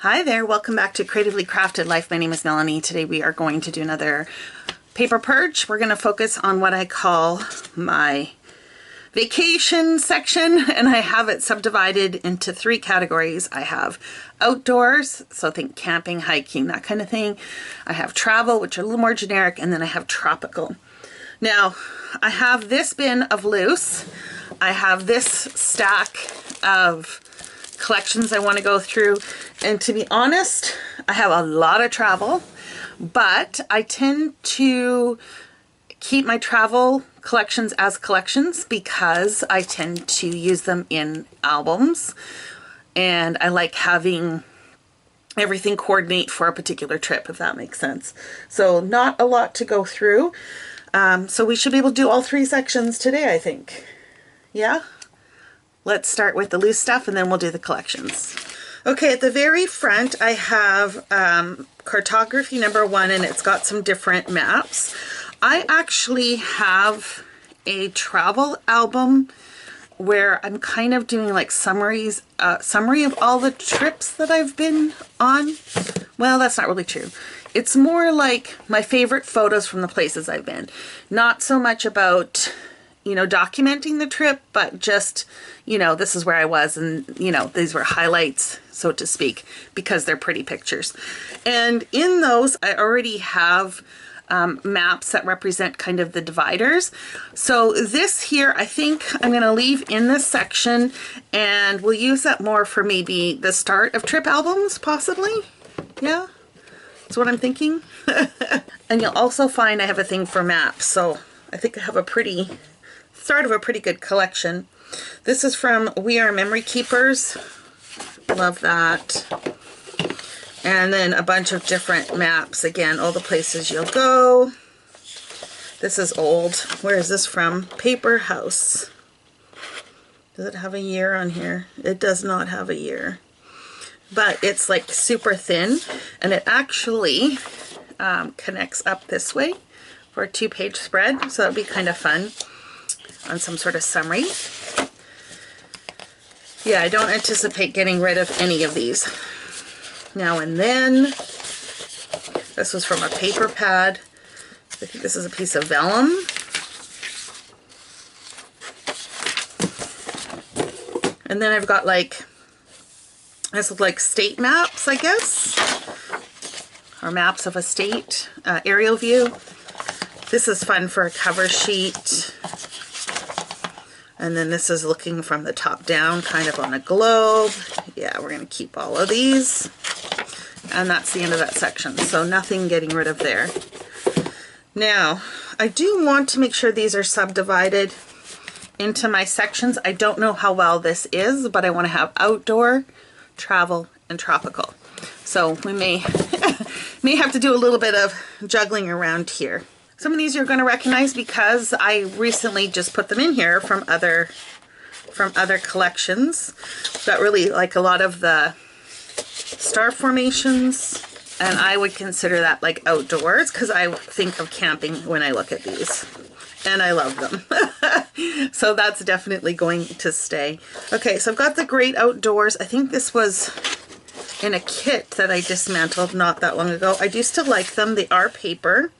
Hi there, welcome back to Creatively Crafted Life. My name is Melanie. Today we are going to do another paper purge. We're going to focus on what I call my vacation section, and I have it subdivided into 3 categories. I have outdoors, so think camping, hiking, that kind of thing. I have travel, which are a little more generic, and then I have tropical. Now, I have this bin of loose. I have this stack of collections I want to go through, and to be honest, I have a lot of travel, but I tend to keep my travel collections as collections because I tend to use them in albums, and I like having everything coordinate for a particular trip, if that makes sense. So not a lot to go through, so we should be able to do all 3 sections today, I think. Yeah? Let's start with the loose stuff and then we'll do the collections. Okay, at the very front I have cartography number 1, and it's got some different maps. I actually have a travel album where I'm kind of doing like summary of all the trips that I've been on. Well, that's not really true. It's more like my favorite photos from the places I've been. Not so much about, you know, documenting the trip, but just, you know, this is where I was, and, you know, these were highlights, so to speak, because they're pretty pictures. And in those, I already have maps that represent kind of the dividers. So this here, I think I'm going to leave in this section, and we'll use that more for maybe the start of trip albums, possibly. Yeah, that's what I'm thinking. And you'll also find I have a thing for maps, so I think I have a pretty start of a pretty good collection. This is from We Are Memory Keepers. Love that. And then a bunch of different maps. Again, all the places you'll go. This is old. Where is this from? Paper House. Does it have a year on here? It does not have a year. But it's like super thin, and it actually connects up this way for a 2-page spread. So that'd be kind of fun on some sort of summary. Yeah, I don't anticipate getting rid of any of these now and then. This was from a paper pad. I think this is a piece of vellum. And then I've got like, this is like state maps, I guess, or maps of a state, aerial view. This is fun for a cover sheet. And then this is looking from the top down, kind of on a globe. Yeah, we're going to keep all of these. And that's the end of that section. So nothing getting rid of there. Now, I do want to make sure these are subdivided into my sections. I don't know how well this is, but I want to have outdoor, travel, and tropical. So we may, may have to do a little bit of juggling around here. Some of these you're going to recognize because I recently just put them in here from other collections. Got really like a lot of the star formations, and I would consider that like outdoors because I think of camping when I look at these, and I love them. So that's definitely going to stay. Okay, so I've got the Great Outdoors. I think this was in a kit that I dismantled not that long ago. I do still like them. They are paper.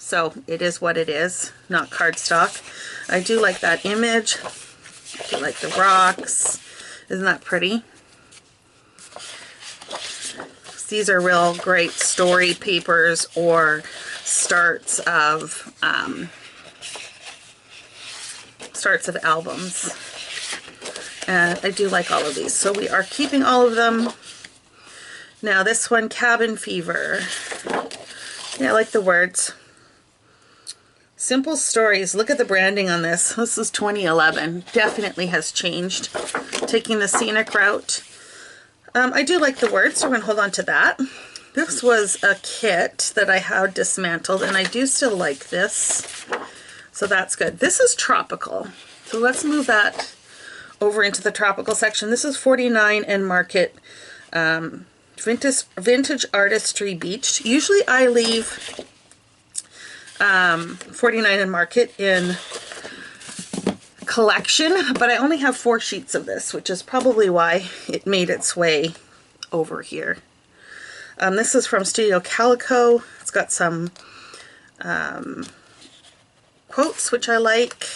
So it is what it is, not cardstock. I do like that image. I do like the rocks. Isn't that pretty? These are real great story papers or starts of albums. And I do like all of these. So we are keeping all of them. Now this one, Cabin Fever. Yeah, I like the words. Simple Stories. Look at the branding on this. This is 2011. Definitely has changed. Taking the scenic route. I do like the words, so we're going to hold on to that. This was a kit that I had dismantled, and I do still like this. So that's good. This is tropical. So let's move that over into the tropical section. This is 49 and Market Vintage Artistry Beach. Usually I leave 49 and Market in collection, but I only have 4 sheets of this, which is probably why it made its way over here. This is from Studio Calico. It's got some quotes, which I like.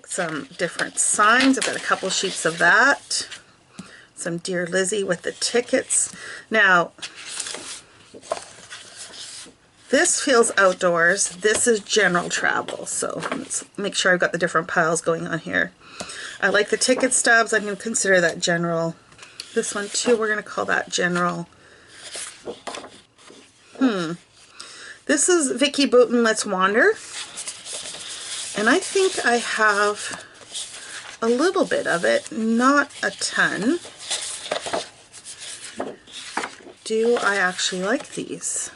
Some different signs. I've got a couple sheets of that. Some Dear Lizzie with the tickets. Now, this feels outdoors. This is general travel. So let's make sure I've got the different piles going on here. I like the ticket stubs. I'm going to consider that general. This one too, we're going to call that general. This is Vicky Boughton, Let's Wander. And I think I have a little bit of it, not a ton. Do I actually like these?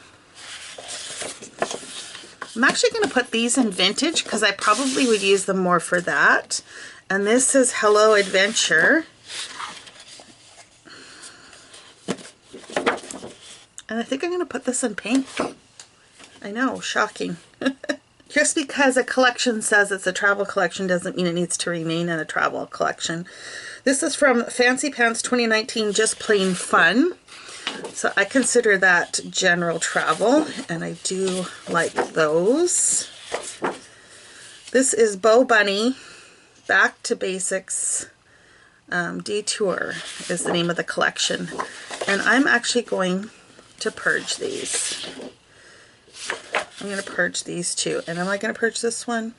I'm actually going to put these in vintage because I probably would use them more for that. And this is Hello Adventure. And I think I'm going to put this in pink. I know, shocking. Just because a collection says it's a travel collection doesn't mean it needs to remain in a travel collection. This is from Fancy Pants 2019, Just Plain Fun. So I consider that general travel, and I do like those. This is Bo Bunny, Back to Basics Detour is the name of the collection. And I'm actually going to purge these. I'm going to purge these two. And am I going to purge this one?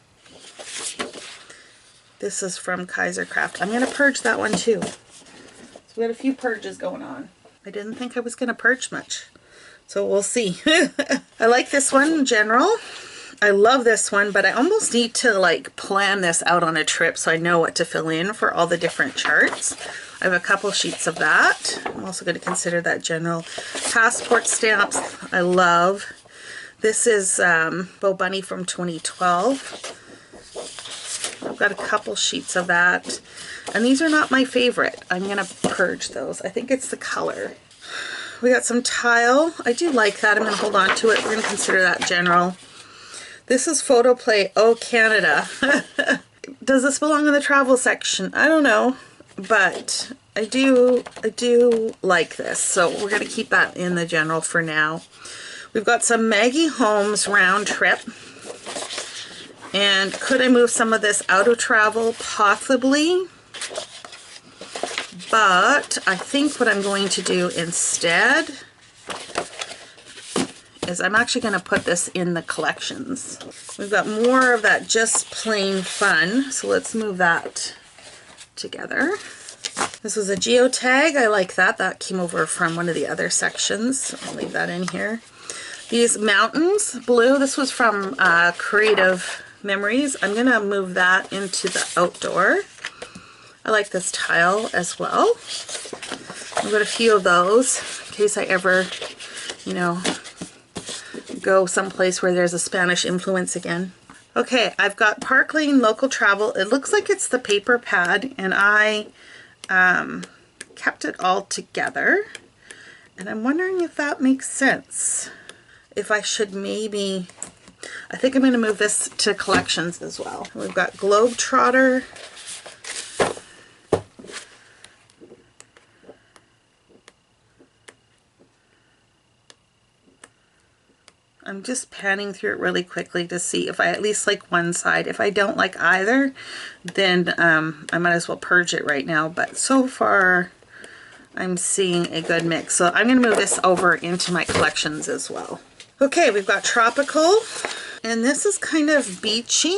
This is from Kaiser Craft. I'm going to purge that one too. So we got a few purges going on. I didn't think I was going to purge much. So we'll see. I like this one in general. I love this one, but I almost need to like plan this out on a trip so I know what to fill in for all the different charts. I have a couple sheets of that. I'm also going to consider that general. Passport stamps, I love. This is Bo Bunny from 2012. I've got a couple sheets of that. And these are not my favorite. I'm going to purge those. I think it's the color. We got some tile. I do like that. I'm going to hold on to it. We're going to consider that general. This is Photo Play Oh Canada. Does this belong in the travel section? I don't know. But I do like this. So we're going to keep that in the general for now. We've got some Maggie Holmes round trip. And could I move some of this out of travel? Possibly. But I think what I'm going to do instead is I'm actually going to put this in the collections. We've got more of that Just Plain Fun. So let's move that together. This was a geotag. I like that. That came over from one of the other sections. So I'll leave that in here. These mountains, blue, this was from Creative Memories. I'm going to move that into the outdoor. I like this tile as well. I've got a few of those in case I ever, you know, go someplace where there's a Spanish influence again. Okay, I've got Park Lane Local Travel. It looks like it's the paper pad, and I kept it all together. And I'm wondering if that makes sense. If I should maybe, I think I'm going to move this to collections as well. We've got Globetrotter. I'm just panning through it really quickly to see if I at least like one side. If I don't like either, then I might as well purge it right now. But so far, I'm seeing a good mix. So I'm going to move this over into my collections as well. Okay, we've got Tropical, and this is kind of beachy.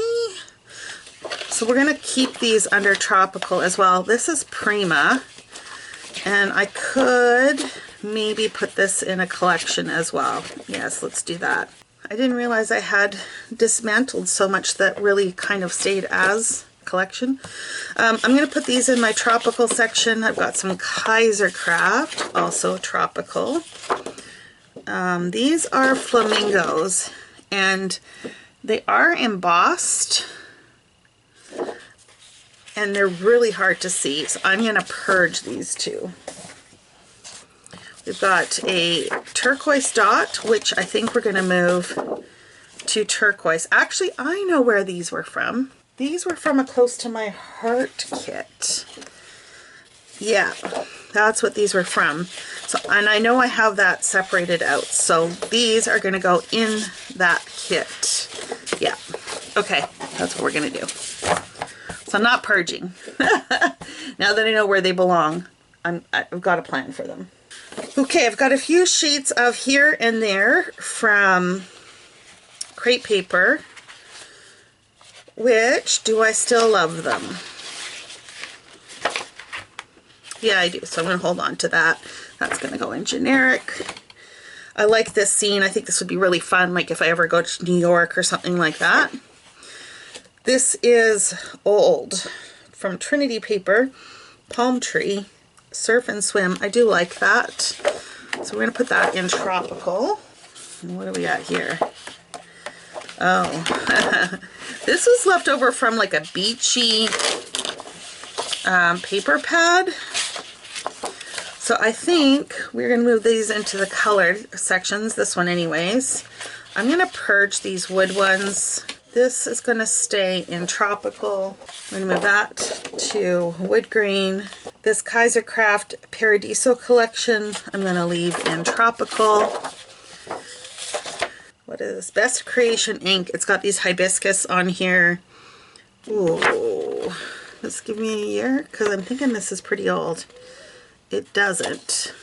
So we're going to keep these under Tropical as well. This is Prima, and I could maybe put this in a collection as well. Yes, let's do that. I didn't realize I had dismantled so much that really kind of stayed as a collection. I'm going to put these in my Tropical section. I've got some Kaiser Craft, also Tropical. These are flamingos, and they are embossed, and they're really hard to see, so I'm going to purge these two. We've got a turquoise dot, which I think we're going to move to turquoise. Actually, I know where these were from. These were from a Close to My Heart kit. Yeah, That's what these were from. So, and I know I have that separated out. So these are going to go in that kit. Yeah. Okay. That's what we're going to do. So I'm not purging. Now that I know where they belong, I've got a plan for them. Okay, I've got a few sheets of Here and There from crepe paper. Which, do I still love them? Yeah, I do. So I'm going to hold on to that. That's going to go in generic. I like this scene. I think this would be really fun, like if I ever go to New York or something like that. This is old from Trinity Paper, Palm Tree, Surf and Swim. I do like that. So we're going to put that in tropical. And what do we got here? Oh, this was left over from like a beachy paper pad. So I think we're going to move these into the colored sections, this one anyways. I'm going to purge these wood ones. This is going to stay in tropical. I'm going to move that to wood green. This Kaiser Craft Paradiso collection I'm going to leave in tropical. What is this? Best Creation Ink. It's got these hibiscus on here. Ooh. Let's give me a year because I'm thinking this is pretty old. It doesn't.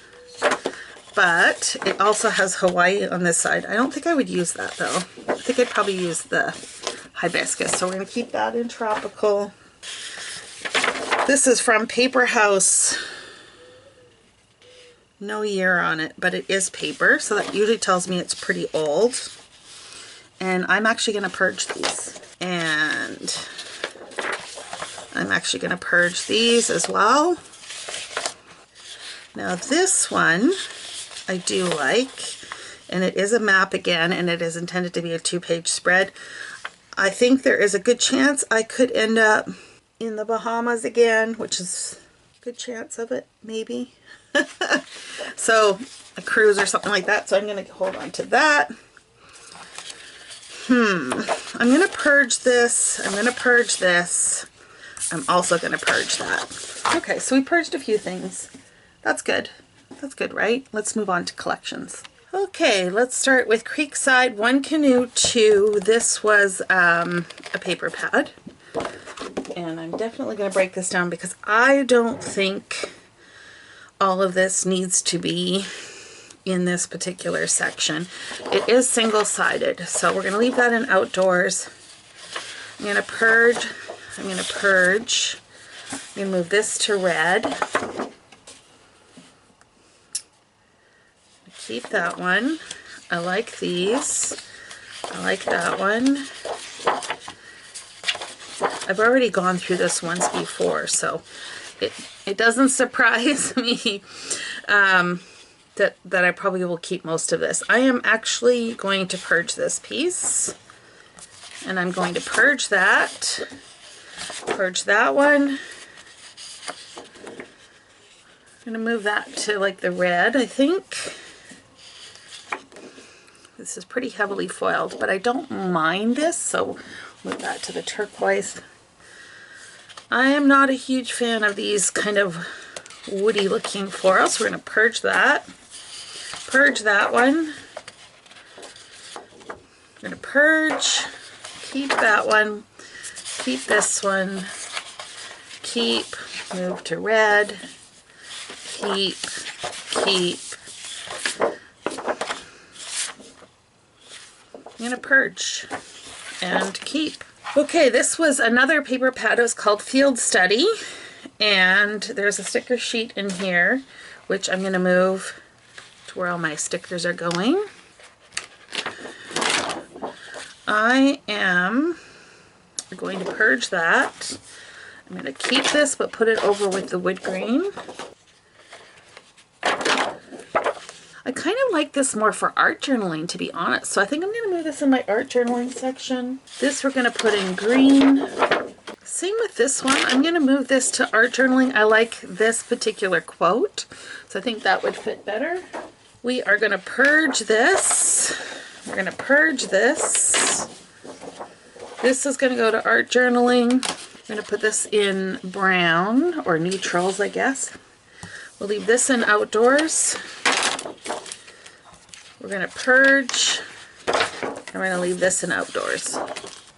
But it also has Hawaii on this side. I don't think I would use that though. I think I'd probably use the hibiscus. So we're going to keep that in tropical. This is from Paper House. No year on it, but it is paper. So that usually tells me it's pretty old. And I'm actually going to purge these. And I'm actually going to purge these as well. Now this one I do like, and it is a map again, and it is intended to be a 2-page spread. I think there is a good chance I could end up in the Bahamas again, which is a good chance of it, maybe. So a cruise or something like that. So I'm going to hold on to that. I'm going to purge this. I'm going to purge this. I'm also going to purge that. Okay, so we purged a few things. That's good. That's good, right? Let's move on to collections. Okay, let's start with Creekside 1 Canoe 2. This was a paper pad. And I'm definitely going to break this down because I don't think all of this needs to be in this particular section. It is single-sided, so we're going to leave that in outdoors. I'm going to purge. I'm going to purge. I'm going to move this to red. Keep that one. I like these. I like that one. I've already gone through this once before, so it doesn't surprise me that I probably will keep most of this. I am actually going to purge this piece, and I'm going to purge that. Purge that one. I'm going to move that to like the red, I think. This is pretty heavily foiled, but I don't mind this, so move that to the turquoise. I am not a huge fan of these kind of woody looking florals, so we're going to purge that. Purge that one. I'm going to purge, keep that one, keep this one, keep, move to red, keep. I'm going to purge and keep. Okay, this was another paper pad. It was called Field Study, and there's a sticker sheet in here, which I'm going to move to where all my stickers are going. I am going to purge that. I'm going to keep this, but put it over with the wood green. I kind of like this more for art journaling, to be honest. So I think I'm going to move this in my art journaling section. This we're going to put in green. Same with this one. I'm going to move this to art journaling. I like this particular quote, so I think that would fit better. We are going to purge this. We're going to purge this. This is going to go to art journaling. I'm going to put this in brown, or neutrals, I guess. We'll leave this in outdoors. We're going to purge. I'm going to leave this in outdoors.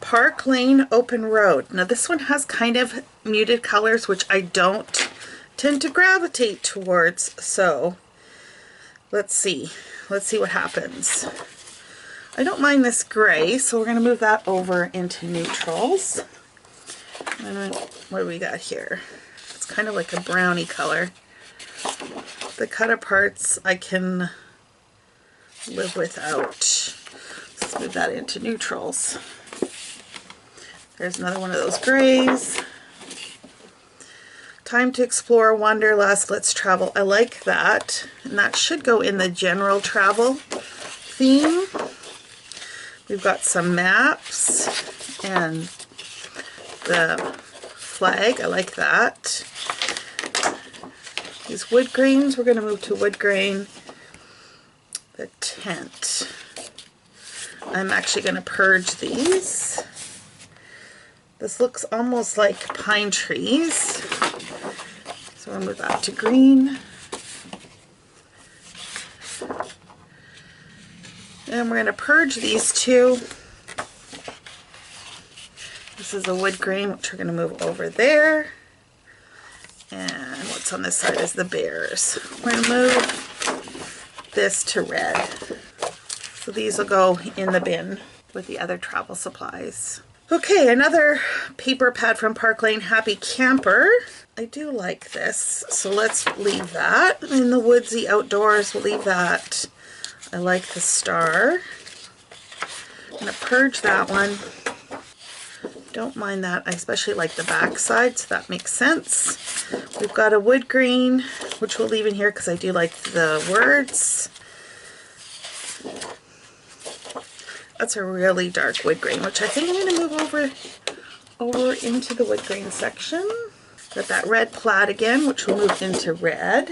Park Lane Open Road. Now this one has kind of muted colors, which I don't tend to gravitate towards. So let's see. Let's see what happens. I don't mind this gray, so we're going to move that over into neutrals. And what do we got here? It's kind of like a browny color. The cut aparts I can live without. Let's move that into neutrals. There's another one of those grays. Time to explore, wanderlust, let's travel. I like that. And that should go in the general travel theme. We've got some maps and the flag. I like that. These wood grains, we're going to move to wood grain. The tent. I'm actually going to purge these. This looks almost like pine trees. So I'm going to move that to green. And we're going to purge these two. This is a wood grain, which we're going to move over there. And what's on this side is the bears. We're going to move this to red. So these will go in the bin with the other travel supplies. Okay, another paper pad from Park Lane, Happy Camper. I do like this, so let's leave that. In the woodsy outdoors, we'll leave that. I like the star. I'm going to purge that one. Don't mind that. I especially like the back side, so that makes sense. We've got a wood green, which we'll leave in here because I do like the words. That's a really dark wood grain, which I think I'm going to move over into the wood grain section. Got that red plaid again, which will move into red.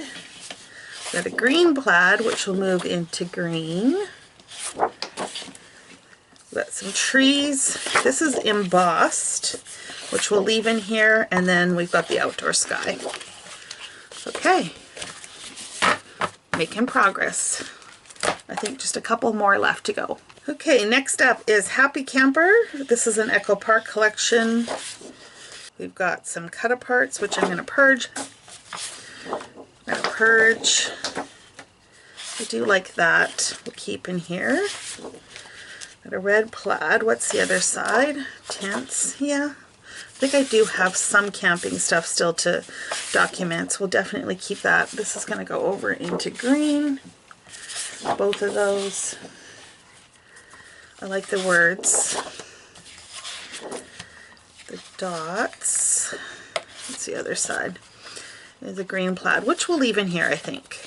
Got a green plaid, which will move into green. Got some trees. This is embossed, which we'll leave in here, and then we've got the outdoor sky. Okay, making progress. I think just a couple more left to go. Okay, next up is Happy Camper. This is an Echo Park collection. We've got some cut aparts, which I'm going to purge. I'm going to purge. I do like that. We'll keep in here. Got a red plaid. What's the other side? Tents. Yeah. I think I do have some camping stuff still to document, so we'll definitely keep that. This is going to go over into green. Both of those. I like the words. The dots. What's the other side? There's a green plaid, which we'll leave in here, I think.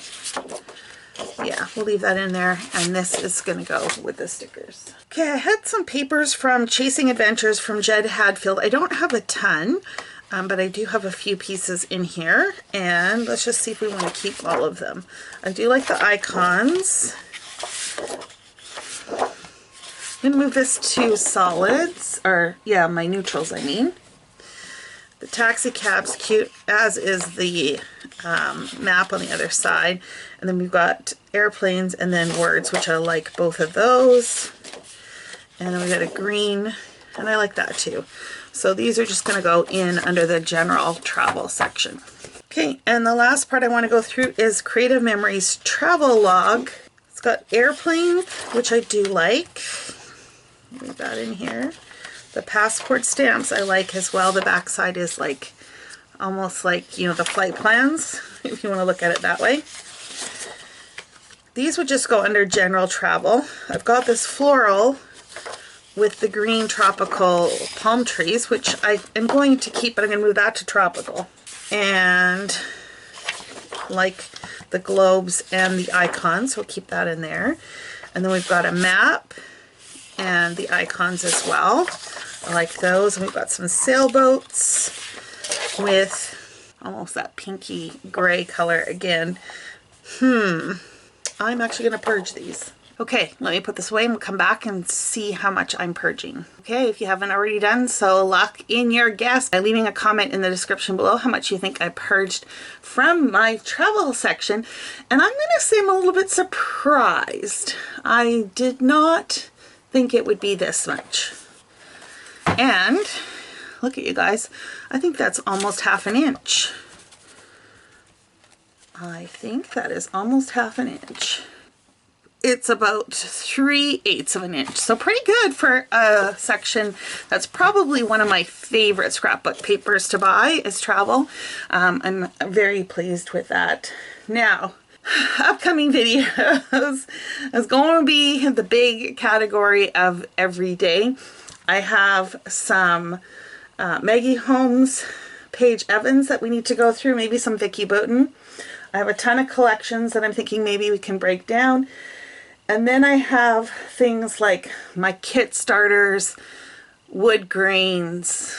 Yeah, we'll leave that in there, and this is going to go with the stickers. Okay, I had some papers from Chasing Adventures from Jed Hadfield. I don't have a ton, but I do have a few pieces in here, and let's just see if we want to keep all of them. I do like the icons. I'm going to move this to solids, or yeah, my neutrals I mean. The taxi cab's cute, as is the map on the other side. And then we've got airplanes and then words, which I like both of those. And then we got a green, and I like that too. So these are just going to go in under the general travel section. Okay, and the last part I want to go through is Creative Memories Travel Log. It's got airplane, which I do like. Leave that in here. The passport stamps I like as well. The back side is like almost like, you know, the flight plans, if you want to look at it that way. These would just go under general travel. I've got this floral with the green tropical palm trees, which I am going to keep, but I'm going to move that to tropical. And like the globes and the icons, so we'll keep that in there. And then we've got a map and the icons as well. I like those. And we've got some sailboats with almost that pinky gray color again. I'm actually going to purge these. Okay, let me put this away and we'll come back and see how much I'm purging. Okay, if you haven't already done so, lock in your guess by leaving a comment in the description below how much you think I purged from my travel section. And I'm going to say I'm a little bit surprised. I did not think it would be this much. And look at you guys, I think that's almost half an inch. I think that is almost half an inch. It's about 3/8 of an inch. So pretty good for a section that's probably one of my favorite scrapbook papers to buy is travel. I'm very pleased with that. Now, upcoming videos is going to be the big category of everyday. I have some Maggie Holmes, Paige Evans that we need to go through, maybe some Vicki Boutin. I have a ton of collections that I'm thinking maybe we can break down. And then I have things like my kit starters, wood grains,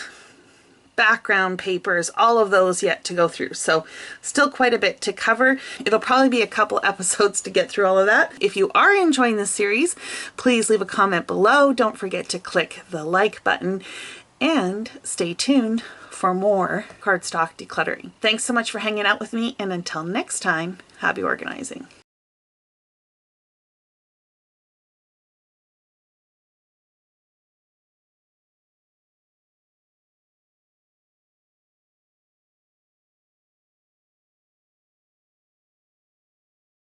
background papers, all of those yet to go through. So still quite a bit to cover. It'll probably be a couple episodes to get through all of that. If you are enjoying this series, please leave a comment below. Don't forget to click the like button and stay tuned for more cardstock decluttering. Thanks so much for hanging out with me, and until next time, happy organizing.